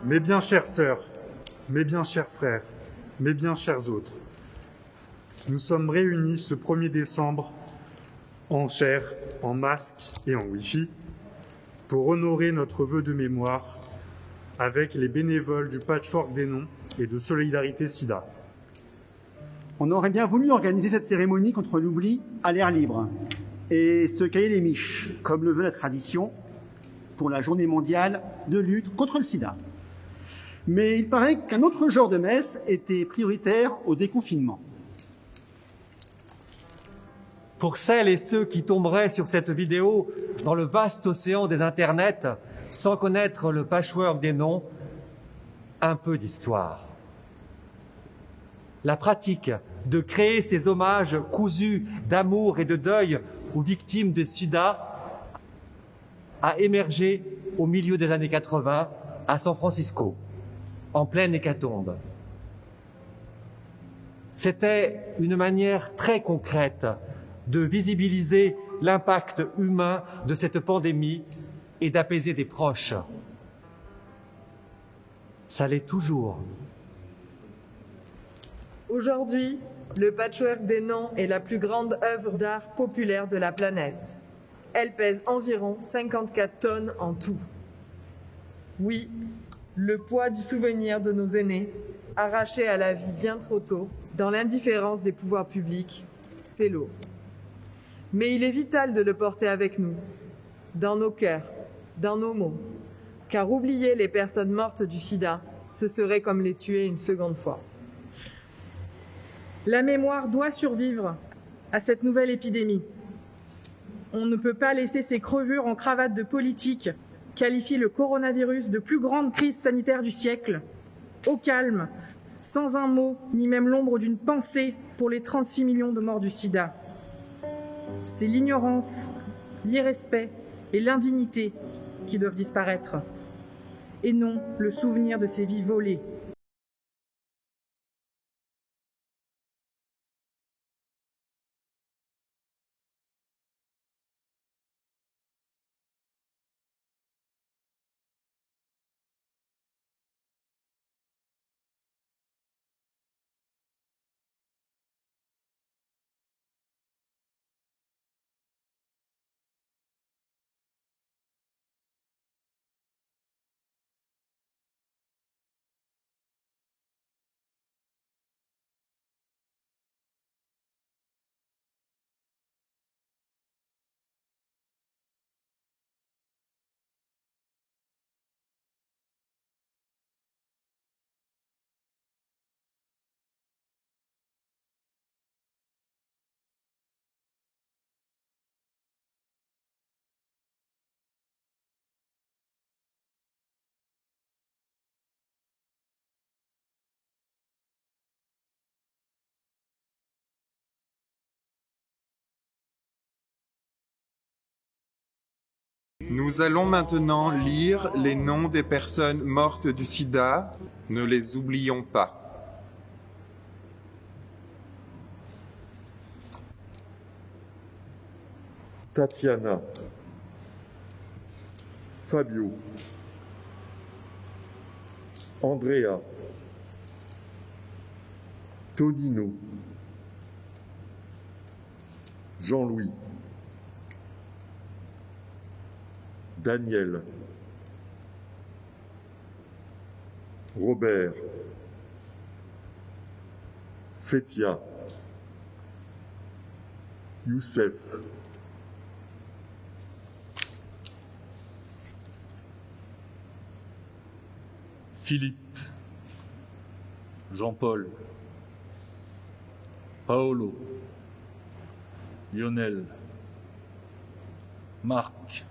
Mes bien chères sœurs, mes bien chers frères, mes bien chers autres, nous sommes réunis ce 1er décembre en chair, en masque et en Wi-Fi pour honorer notre vœu de mémoire avec les bénévoles du Patchwork des Noms et de Solidarité SIDA. On aurait bien voulu organiser cette cérémonie contre l'oubli à l'air libre et se cailler les miches, comme le veut la tradition, pour la journée mondiale de lutte contre le sida. Mais il paraît qu'un autre genre de messe était prioritaire au déconfinement. Pour celles et ceux qui tomberaient sur cette vidéo dans le vaste océan des internets sans connaître le patchwork des noms, un peu d'histoire. La pratique de créer ces hommages cousus d'amour et de deuil aux victimes des sida a émergé au milieu des années 80 à San Francisco, en pleine hécatombe. C'était une manière très concrète de visibiliser l'impact humain de cette pandémie et d'apaiser des proches. Ça l'est toujours. Aujourd'hui, le Patchwork des Noms est la plus grande œuvre d'art populaire de la planète. Elle pèse environ 54 tonnes en tout. Oui, le poids du souvenir de nos aînés, arrachés à la vie bien trop tôt, dans l'indifférence des pouvoirs publics, c'est lourd. Mais il est vital de le porter avec nous, dans nos cœurs, dans nos mots, car oublier les personnes mortes du sida, ce serait comme les tuer une seconde fois. La mémoire doit survivre à cette nouvelle épidémie. On ne peut pas laisser ces crevures en cravate de politique qualifier le coronavirus de plus grande crise sanitaire du siècle, au calme, sans un mot ni même l'ombre d'une pensée pour les 36 millions de morts du sida. C'est l'ignorance, l'irrespect et l'indignité qui doivent disparaître, et non le souvenir de ces vies volées. Nous allons maintenant lire les noms des personnes mortes du sida. Ne les oublions pas. Tatiana, Fabio, Andrea, Tonino, Jean-Louis, Daniel, Robert, Fétia, Youssef, Philippe, Jean-Paul, Paolo, Lionel, Marc,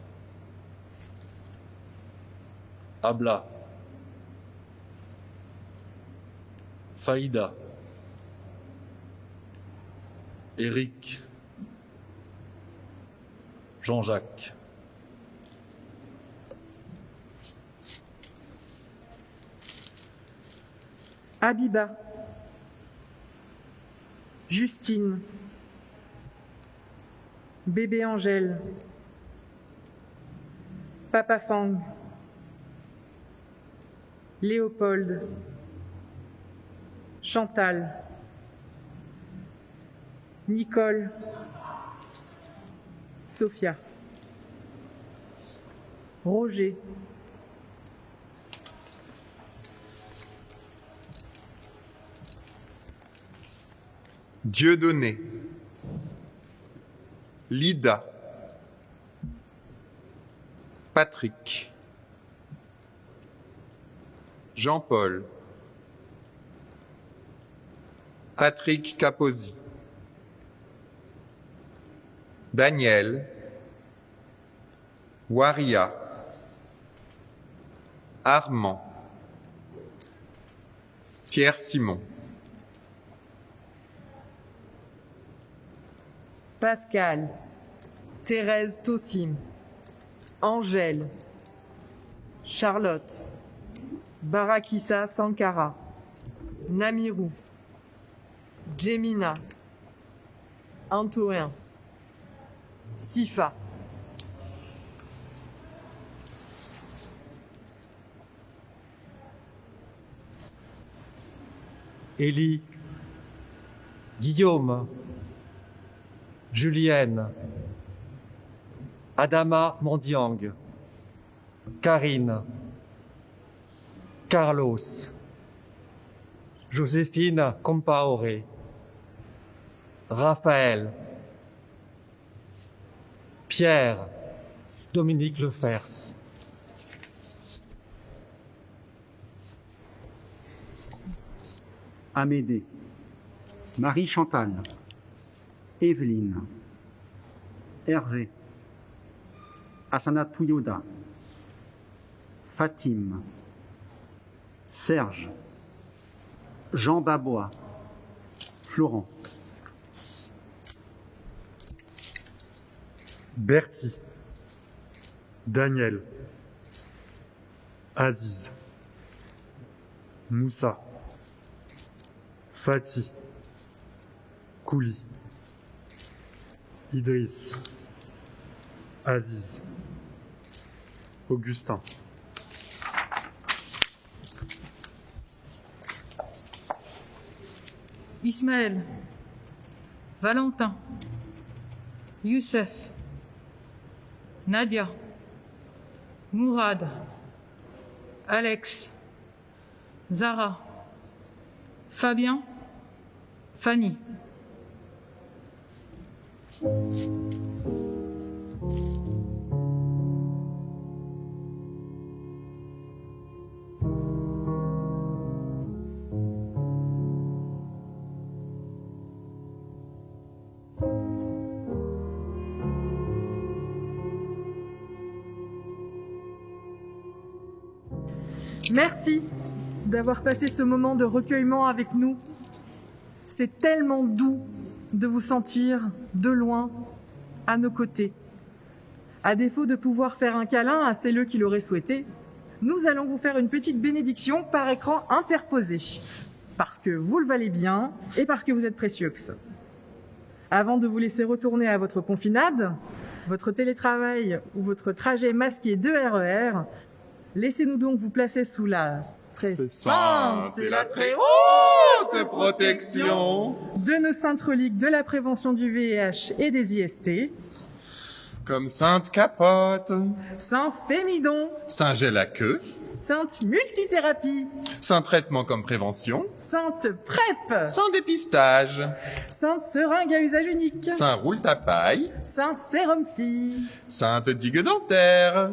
Abla, Faïda, Eric, Jean-Jacques. Abiba, Justine, Bébé Angèle, Papa Fang, Léopold, Chantal, Nicole, Sophia, Roger, Dieudonné, Lida, Patrick, Jean-Paul, Patrick Capozzi, Daniel, Waria, Armand, Pierre Simon, Pascal, Thérèse Tossim, Angèle, Charlotte, Barakissa Sankara, Namirou, Jemina, Antoine, Sifa, Élie, Guillaume, Julienne, Adama Mondiang, Karine, Carlos, Joséphine Compaoré, Raphaël, Pierre, Dominique Lefers. Amédée, Marie-Chantal, Evelyne, Hervé, Asana Touyoda, Fatim, Serge, Jean Babois, Florent, Bertie, Daniel, Aziz, Moussa, Fatih, Kouli, Idriss, Aziz, Augustin, Ismaël, Valentin, Youssef, Nadia, Mourad, Alex, Zara, Fabien, Fanny. Merci d'avoir passé ce moment de recueillement avec nous. C'est tellement doux de vous sentir de loin, à nos côtés. À défaut de pouvoir faire un câlin à celles qui l'auraient souhaité, nous allons vous faire une petite bénédiction par écran interposé, parce que vous le valez bien et parce que vous êtes précieux. Avant de vous laisser retourner à votre confinade, votre télétravail ou votre trajet masqué de RER, laissez-nous donc vous placer sous la très sainte et la très haute protection de nos saintes reliques de la prévention du VIH et des IST, comme Sainte Capote, Saint Fémidon, Saint Gel à queue, Sainte Multithérapie, Saint Traitement comme prévention, Sainte PrEP, Saint Dépistage, Sainte Seringue à usage unique, Saint Roule ta paille, Saint Sérum Fille, Sainte Digue dentaire.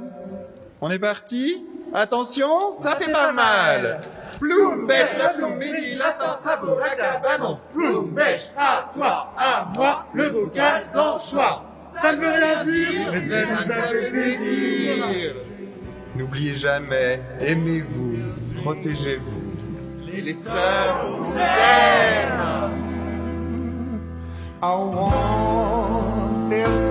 On est parti? Attention, ça fait pas mal. Ploum, bêche, la ploum, midi, l'instant, sabot, la cabanon. Ploum, bêche, à toi, à moi, le bocal d'anchois. Ça ne veut rien dire, mais ça fait plaisir. N'oubliez jamais, aimez-vous, protégez-vous. Les sœurs vous aiment. I want this